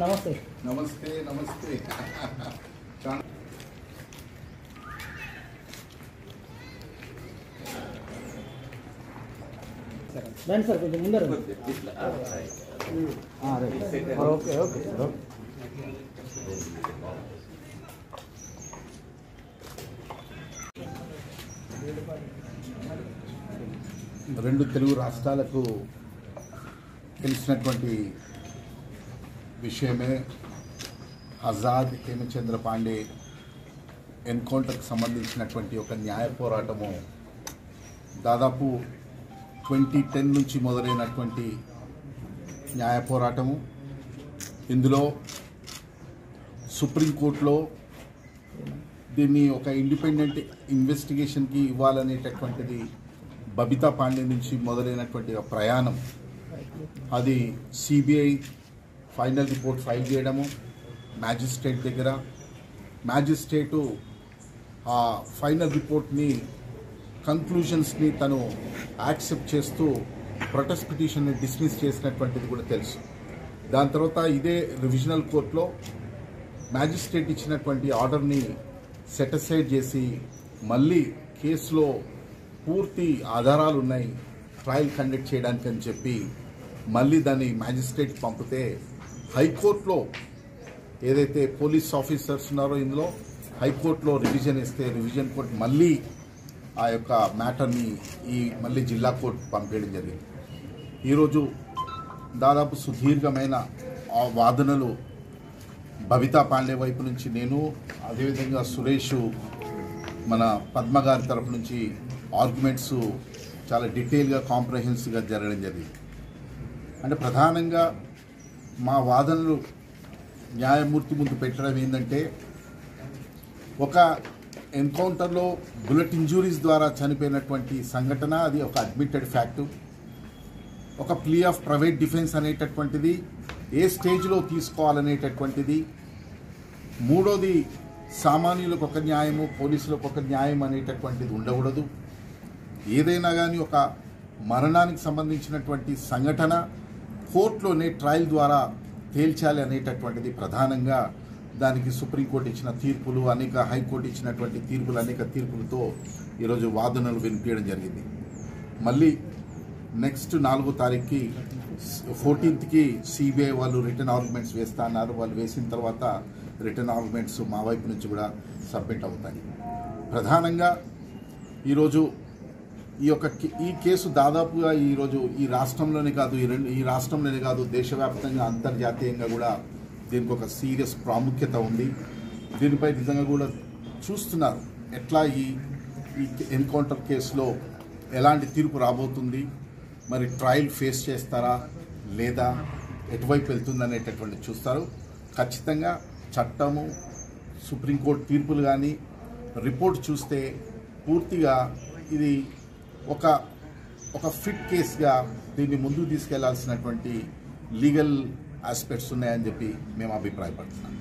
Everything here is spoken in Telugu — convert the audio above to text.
నమస్తే నమస్తే నమస్తే రండి సార్ కొంచెం ముందర ఓకే ఓకే రెండు తెలుగు రాష్ట్రాలకు తెలిసినటువంటి విషయమే ఆజాద్ హేమచంద్ర పాండే ఎన్కౌంటర్కి సంబంధించినటువంటి ఒక న్యాయ పోరాటము దాదాపు 2010 నుంచి మొదలైనటువంటి న్యాయ పోరాటము. ఇందులో సుప్రీంకోర్టులో దీన్ని ఒక ఇండిపెండెంట్ ఇన్వెస్టిగేషన్కి ఇవ్వాలనేటటువంటిది బబితా పాండే నుంచి మొదలైనటువంటి ఒక ప్రయాణం. అది సిబిఐ ఫైనల్ రిపోర్ట్ ఫైల్ చేయడము మ్యాజిస్ట్రేట్ దగ్గర, మ్యాజిస్ట్రేటు ఆ ఫైనల్ రిపోర్ట్ని కన్క్లూజన్స్ని తను యాక్సెప్ట్ చేస్తూ ప్రొటెస్ట్ పిటిషన్ని డిస్మిస్ చేసినటువంటిది కూడా తెలుసు. దాని తర్వాత ఇదే రివిజనల్ కోర్టులో మ్యాజిస్ట్రేట్ ఇచ్చినటువంటి ఆర్డర్ని సెటిసైడ్ చేసి మళ్ళీ కేసులో పూర్తి ఆధారాలు ఉన్నాయి ట్రయల్ కండక్ట్ చేయడానికి అని చెప్పి మళ్ళీ దాన్ని మ్యాజిస్ట్రేట్ పంపితే హైకోర్టులో ఏదైతే పోలీస్ ఆఫీసర్స్ ఉన్నారో ఇందులో హైకోర్టులో రివిజన్ ఇస్తే రివిజన్ కోర్టు మళ్ళీ ఆ యొక్క మ్యాటర్ని మళ్ళీ జిల్లా కోర్టు పంపేయడం జరిగింది. ఈరోజు దాదాపు సుదీర్ఘమైన ఆ వాదనలు బబితా పాండే వైపు నుంచి నేను, అదేవిధంగా సురేష్ మన పద్మ గారి తరపు నుంచి ఆర్గ్యుమెంట్స్ చాలా డీటెయిల్గా కాంప్రహెన్సివ్గా జరగడం జరిగింది. అంటే ప్రధానంగా మా వాదనలు న్యాయమూర్తి ముందు పెట్టడం ఏంటంటే, ఒక ఎన్కౌంటర్లో బుల్లెట్ ఇంజురీస్ ద్వారా చనిపోయినటువంటి సంఘటన, అది ఒక అడ్మిటెడ్ ఫ్యాక్టు. ఒక ప్లీ ఆఫ్ ప్రైవేట్ డిఫెన్స్ అనేటటువంటిది ఏ స్టేజ్లో తీసుకోవాలనేటటువంటిది. మూడోది, సామాన్యులకు ఒక న్యాయము, పోలీసులకు ఒక న్యాయం అనేటటువంటిది ఉండకూడదు. ఏదైనా కానీ ఒక మరణానికి సంబంధించినటువంటి సంఘటన కోర్టులోనే ట్రయల్ ద్వారా తేల్చాలి అనేటటువంటిది ప్రధానంగా. దానికి సుప్రీంకోర్టు ఇచ్చిన తీర్పులు, అనేక హైకోర్టు ఇచ్చినటువంటి తీర్పులు, అనేక తీర్పులతో ఈరోజు వాదనలు వినిపించడం జరిగింది. మళ్ళీ నెక్స్ట్ 4వ తారీఖుకి 14th సిబిఐ వాళ్ళు రిటర్న్ ఆర్గ్యుమెంట్స్ వేస్తా అన్నారు. వాళ్ళు వేసిన తర్వాత రిటర్న్ ఆర్గ్యుమెంట్స్ మా వైపు నుంచి కూడా సబ్మిట్ అవుతాయి. ప్రధానంగా ఈరోజు ఈ కేసు దాదాపుగా ఈరోజు ఈ రాష్ట్రంలోనే కాదు దేశవ్యాప్తంగా అంతర్జాతీయంగా కూడా దీనికి ఒక సీరియస్ ప్రాముఖ్యత ఉంది. దీనిపై నిజంగా కూడా చూస్తున్నారు ఎట్లా ఈ ఎన్కౌంటర్ కేసులో ఎలాంటి తీర్పు రాబోతుంది, మరి ట్రయల్ ఫేస్ చేస్తారా లేదా ఎటువైపు వెళ్తుంది అనేటటువంటి చూస్తారు. ఖచ్చితంగా చట్టము, సుప్రీంకోర్టు తీర్పులు కానీ రిపోర్ట్ చూస్తే పూర్తిగా ఇది ఒక ఫిట్ కేసుగా దీన్ని ముందుకు తీసుకెళ్లాల్సినటువంటి లీగల్ ఆస్పెక్ట్స్ ఉన్నాయని చెప్పి మేము అభిప్రాయపడుతున్నాం.